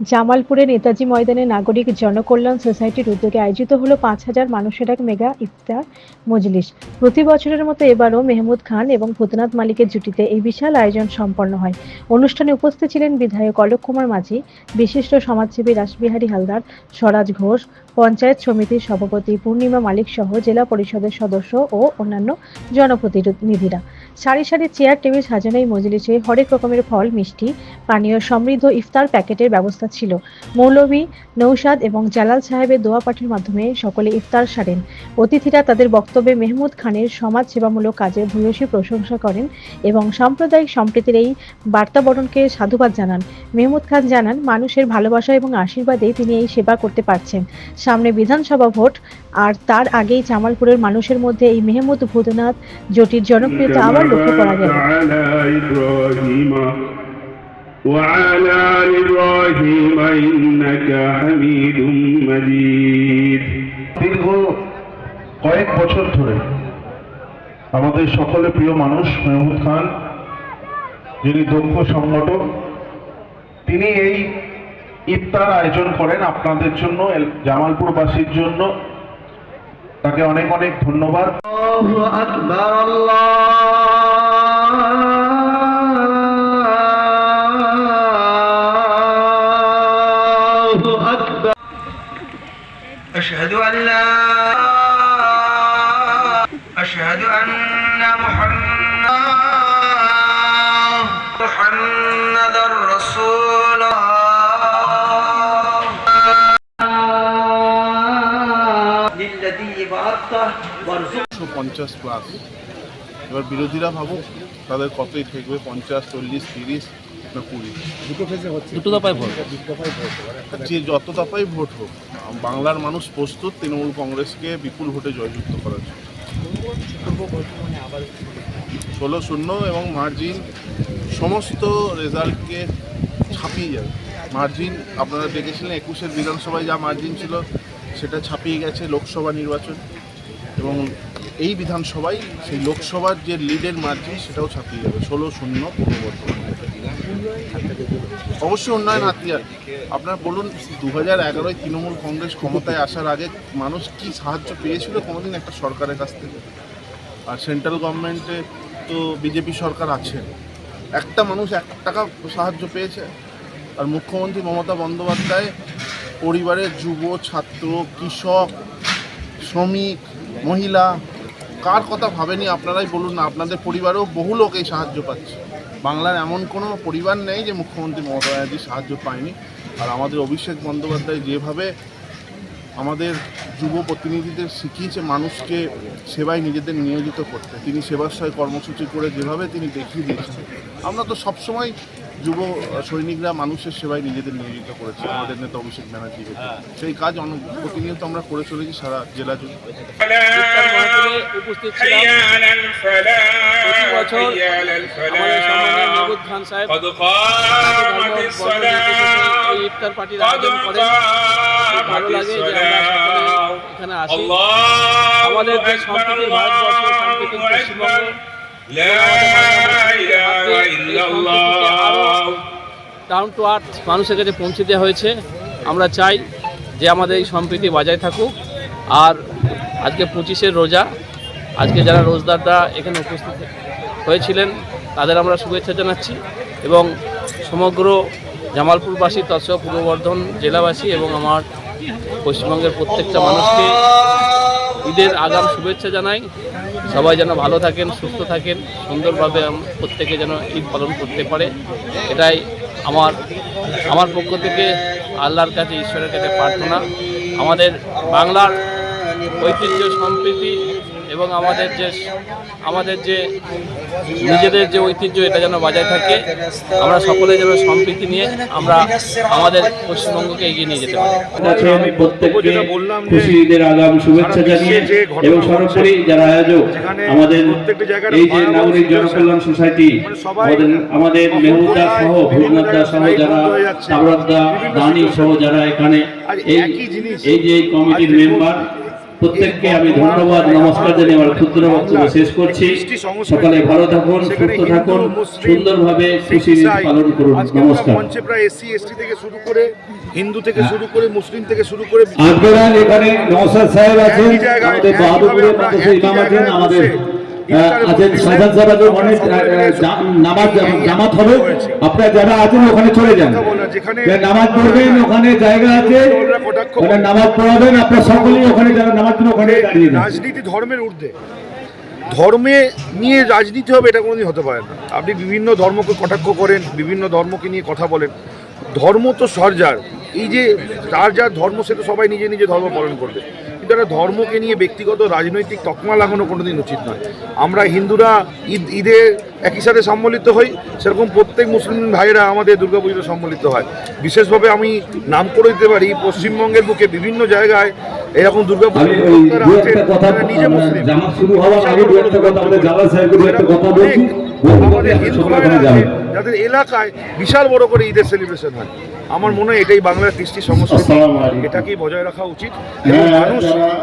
জামালপুরে নেতাজি ময়দানে নাগরিক জনকল্যাণ সোসাইটির উদ্যোগে আয়োজিত হলো ৫,০০০ মানুষের এক মেগা ইফতার মজলিস। প্রতি বছরের মতো এবারও মেহমুদ খান এবং ভূতনাথ মালিকের জুটিতে এই বিশাল আয়োজন সম্পন্ন হয়। অনুষ্ঠানে উপস্থিত ছিলেন বিধায়ক অলোক কুমার মাঝি, বিশিষ্ট সমাজসেবী রাসবিহারী হালদার, স্বরাজ ঘোষ, পঞ্চায়েত সমিতির সভাপতি পূর্ণিমা মালিক সহ জেলা পরিষদের সদস্য ও অন্যান্য জনপ্রতিনিধিরা। সারি সারি চেয়ার টেবিল সাজানো এই মজলিসে হরেক রকমের ফল, মিষ্টি, পানীয় সমৃদ্ধ ইফতার প্যাকেটের ব্যবস্থা ছিল। মৌলভী নৌশাদ এবং জালাল সাহেবের দোয়া পাঠের মাধ্যমে সকলে ইফতার সারেন। অতিথিরা তাদের বক্তব্যে মেহমুদ খানের সমাজ সেবামূলক কাজের ভূয়সী প্রশংসা করেন এবং সাম্প্রদায়িক সম্প্রীতির এই বার্তাবরণকে সাধুবাদ জানান। মেহমুদ খান জানান, মানুষের ভালোবাসা এবং আশীর্বাদে তিনি এই সেবা করতে পারছেন। সামনে বিধানসভা ভোট, আর তার আগেই জামালপুরের মানুষের মধ্যে এই মেহমুদ ভূতনাথ জোটির জনপ্রিয়তা আবার লক্ষ্য করা গেল। وعلى آل إبراهيم إنك حميد مجيد। দীর্ঘ কয়েক বছর ধরে আমাদের সকলের প্রিয় মানুষ মেহমুদ খান, যিনি দক্ষ সংগঠক, তিনি এই ইফতার আয়োজন করেন আপনাদের জন্য, জামালপুরবাসীর জন্য। তাকে অনেক অনেক ধন্যবাদ। আল্লাহু আকবার, আল্লাহু আকবার। আশহাদু আল্লা আশহাদু আন্না মুহাম্মাদার রাসূলুল্লাহ। 50 প্লাস। এবার বিরোধীরা ভাবুক তাদের কতই থাকবে, 50, 40, 30 না 20। দুটো দফায় ভোট, যে যত দফায় ভোট হোক, বাংলার মানুষ প্রস্তুত তৃণমূল কংগ্রেসকে বিপুল ভোটে জয়যুক্ত করার জন্য। 16-0 এবং মার্জিন সমস্ত রেজাল্টকে ছাপিয়ে যাবে। মার্জিন আপনারা দেখেছিলেন 21-এর বিধানসভায় যা মার্জিন ছিল সেটা ছাপিয়ে গেছে লোকসভা নির্বাচন, এবং এই বিধানসভায় সেই লোকসভার যে লিডের মার্জিন সেটাও ছাপিয়ে যাবে। 16-0 পূর্ব বর্ধমান। অবশ্যই উন্নয়ন হাতিয়ার। আপনারা বলুন, 2011-য় তৃণমূল কংগ্রেস ক্ষমতায় আসার আগে মানুষ কি সাহায্য পেয়েছিল কোনোদিন একটা সরকারের কাছ থেকে? আর সেন্ট্রাল গভর্নমেন্টে তো বিজেপি সরকার আছেন, একটা মানুষ 1 টাকা সাহায্য পেয়েছে? আর মুখ্যমন্ত্রী মমতা বন্দ্যোপাধ্যায় পরিবারের যুব, ছাত্র, কৃষক, শ্রমিক, মহিলা, কার কথা ভাবেনি? আপনারাই বলুন না, আপনাদের পরিবারেও বহু লোক এই সাহায্য পাচ্ছে। বাংলার এমন কোনো পরিবার নেই যে মুখ্যমন্ত্রী মমতা ব্যানার্জি সাহায্য পায়নি। আর আমাদের অভিষেক বন্দ্যোপাধ্যায় যেভাবে আমাদের যুব প্রতিনিধিদের শিখিয়েছে মানুষকে সেবায় নিজেদের নিয়োজিত করতে, তিনি সেবাশ্রয় কর্মসূচি করে যেভাবে তিনি দেখিয়ে দিয়েছেন, আমরা তো সবসময় যুব সৈনিকরা মানুষের সেবায় নিজেদের নিয়োজিত করেছে আমাদের নেতা অভিষেক ব্যানার্জি। সেই কাজ প্রতিনিয়ত আমরা করে চলেছি সারা জেলা জুড়ে। উপস্থিত ছিলাম প্রতি বছর আমাদের সম্মানীয় মেহমুদ খান সাহেব এই ইফতার পার্টির আয়োজন করেন। ভালো লাগে যে আমরা সকলে এখানে আসি। আমাদের যে সম্প্রীতি ভারতবর্ষ, সম্প্রীতি পশ্চিমবঙ্গ, ডাউন টু আর্থ মানুষের কাছে পৌঁছে দেওয়া হয়েছে। আমরা চাই যে আমাদের এই সম্প্রীতি বজায় থাকুক। আর আজকে 25-এর রোজা, আজকে যারা রোজদাররা এখানে উপস্থিত হয়েছিলেন তাদের আমরা শুভেচ্ছা জানাচ্ছি, এবং সমগ্র জামালপুরবাসী, তৎসহ পূর্ব বর্ধমান জেলাবাসী এবং আমার পশ্চিমবঙ্গের প্রত্যেকটা মানুষকে ঈদের আগাম শুভেচ্ছা জানাই। সবাই যেন ভালো থাকেন, সুস্থ থাকেন, সুন্দরভাবে প্রত্যেকে যেন ঈদ পালন করতে পারে, এটাই আমার পক্ষ থেকে আল্লাহর কাছে, ঈশ্বরের কাছে প্রার্থনা। আমাদের বাংলার ঐতিহ্য, সম্প্রীতি এবং আমাদের যে নিজেদের যে ঐতিহ্য, এটা যেন বজায় থাকে। আমরা সকলে যেন সম্প্রীতি নিয়ে আমরা আমাদের পশ্চিমবঙ্গকে এগিয়ে নিয়ে যেতে পারি। প্রত্যেককে খুশি ঈদের আগাম শুভেচ্ছা জানিয়ে, এবং সর্বোপরি যারা আয়োজক আমাদের এই যে নাগরিক জনকল্যাণ সোসাইটি, আমাদের মেহুদা সহ, ভূতনাথদা সহ, যারা তাবরাদা, দানি সহ যারা এখানে এই যে কমিটির মেম্বার, প্রত্যেককে আমি ধন্যবাদ নমস্কার জানিয়ে আমার ক্ষুদ্র বক্তব্য শেষ করছি। সকালে ভালো থাকুন, সুস্থ থাকুন, সুন্দরভাবে খুশি পালন করুন। নমস্কার। মঞ্চে প্রায় এসসি এসটি থেকে শুরু করে হিন্দু থেকে শুরু করে মুসলিম থেকে শুরু করে আপনারা এখানে নওশাদ সাহেব আছেন, আমাদের বাহাদুরপুরের মাদ্রাসা ইমাম আছেন, আমাদের আছেন শাহজাহান সাহেব আছেন, অনেক নামাজ জামাত হবে। আপনারা যারা আছেন ওখানে চলে যান, নামাজ পড়বেন, ওখানে জায়গা আছে, ওখানে নামাজ পড়াবেন। আপনারা সকলেই ওখানে যারা নামাজ পড়বেন ওখানে দাঁড়িয়ে যান। রাজনীতি ধর্মের ঊর্ধ্বে, ধর্মে নিয়ে রাজনীতি হবে এটা কোনোদিন হতে পারে না। আপনি বিভিন্ন ধর্মকে কটাক্ষ করেন, বিভিন্ন ধর্মকে নিয়ে কথা বলেন, ধর্ম তো সরজার, এই যে যার ধর্ম সে তো সবাই নিজে নিজে ধর্ম পালন করবে, কিন্তু একটা ধর্মকে নিয়ে ব্যক্তিগত রাজনৈতিক তকমা লাগানো কোনোদিন উচিত নয়। আমরা হিন্দুরা ঈদে একই সাথে সম্মিলিত হই, সেরকম প্রত্যেক মুসলিম ভাইয়েরা আমাদের দুর্গাপুজোতে সম্মিলিত হয়। বিশেষভাবে আমি নাম করে দিতে পারি, পশ্চিমবঙ্গের বুকে বিভিন্ন জায়গায় এরকম দুর্গাপুজো নিজে মুসলিম আমাদের হিন্দু ভাইয়েরা আছে যাদের এলাকায় বিশাল বড় করে ঈদের সেলিব্রেশন হয়। আমার মনে হয় এটাই বাংলার কৃষ্টি সংস্কৃতি, এটাকেই বজায় রাখা উচিত। এবং মানুষ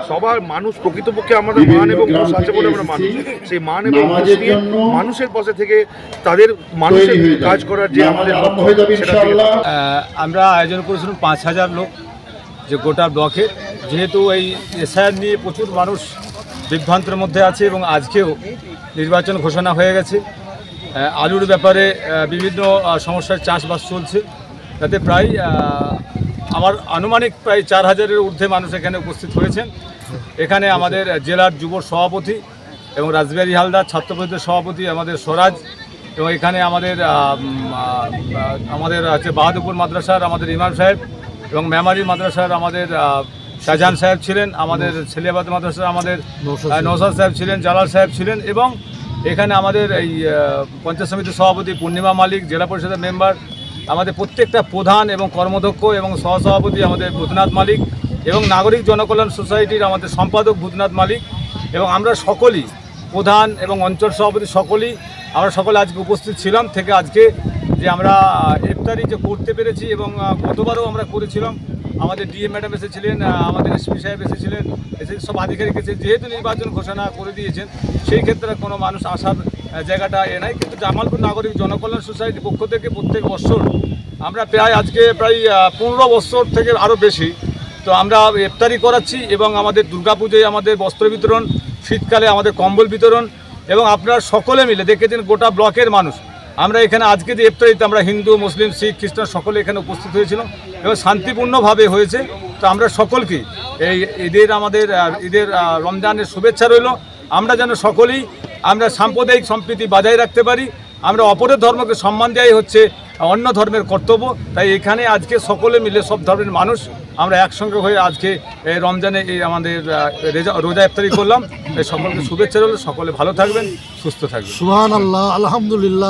সবার মানুষ প্রকৃতপক্ষে আমাদের মান এবং দোষ আছে বলে আমরা মানুষ, সেই মান এবং দোষ নিয়ে মানুষের পাশে থেকে তাদের মানুষের কাজ করার যে আমাদের আমরা আয়োজন করেছিলাম 5,000 লোক, যে গোটা ব্লকে। যেহেতু এই এসআইআর নিয়ে প্রচুর মানুষ বিভ্রান্তের মধ্যে আছে এবং আজকেও নির্বাচন ঘোষণা হয়ে গেছে, আলুর ব্যাপারে বিভিন্ন সমস্যার চাষবাস চলছে, তাতে প্রায় আমার আনুমানিক প্রায় 4,000-এর ঊর্ধ্বে মানুষ এখানে উপস্থিত হয়েছেন। এখানে আমাদের জেলার যুব সভাপতি এবং রাসবিহারী হালদার ছাত্র পরিষদের সভাপতি আমাদের স্বরাজ, এবং এখানে আমাদের আছে বাহাদুরপুর মাদ্রাসার আমাদের ইমাম সাহেব, এবং মেমারি মাদ্রাসার আমাদের শাহজাহান সাহেব ছিলেন, আমাদের ছেলিয়াবাদ মাদ্রাসার আমাদের নওশাদ সাহেব ছিলেন, জালাল সাহেব ছিলেন, এবং এখানে আমাদের এই পঞ্চায়েত সমিতির সভাপতি পূর্ণিমা মালিক, জেলা পরিষদের মেম্বার, আমাদের প্রত্যেকটা প্রধান এবং কর্মদক্ষ এবং সহসভাপতি আমাদের ভূতনাথ মালিক, এবং নাগরিক জনকল্যাণ সোসাইটির আমাদের সম্পাদক ভূতনাথ মালিক, এবং আমরা সকলেই প্রধান এবং অঞ্চল সভাপতি আমরা সকলে আজকে উপস্থিত ছিলাম থেকে আজকে যে আমরা ইফতারি যে করতে পেরেছি, এবং গতবারও আমরা করেছিলাম। আমাদের ডিএম ম্যাডাম এসেছিলেন, আমাদের এসপি সাহেব এসেছিলেন, সব আধিকারিক এসে যেহেতু নির্বাচন ঘোষণা করে দিয়েছেন সেই ক্ষেত্রে কোনো মানুষ আসার জায়গাটা নাই, কিন্তু জামালপুর নাগরিক জনকল্যাণ সোসাইটির পক্ষ থেকে প্রত্যেক বছর আমরা আজকে প্রায় 15 বছর থেকে আরও বেশি তো আমরা ইফতারি করাচ্ছি, এবং আমাদের দুর্গাপুজোয় আমাদের বস্ত্র বিতরণ, শীতকালে আমাদের কম্বল বিতরণ, এবং আপনারা সকলে মিলে দেখেছেন গোটা ব্লকের মানুষ আমরা এখানে আজকে যে ইফতারিতে আমরা হিন্দু, মুসলিম, শিখ, খ্রিস্টান সকলে এখানে উপস্থিত হয়েছিল এবং শান্তিপূর্ণভাবে হয়েছে। তো আমরা সকলকেই এই ঈদের রমজানের শুভেচ্ছা রইল। আমরা যেন সকলেই আমরা সাম্প্রদায়িক সম্প্রীতি বজায় রাখতে পারি, আমরা অপরের ধর্মকে সম্মান দেওয়াই হচ্ছে অন্য ধর্মের কর্তব্য। তাই এখানে আজকে সকলে মিলে সব ধর্মের মানুষ আমরা একসঙ্গে হয়ে আজকে এই রমজানে এই আমাদের রোজা ইফতারি করলাম। সকলকে শুভেচ্ছা রইল, সকলে ভালো থাকবেন, সুস্থ থাকবেন। সুবহানাল্লাহ, আলহামদুলিল্লাহ।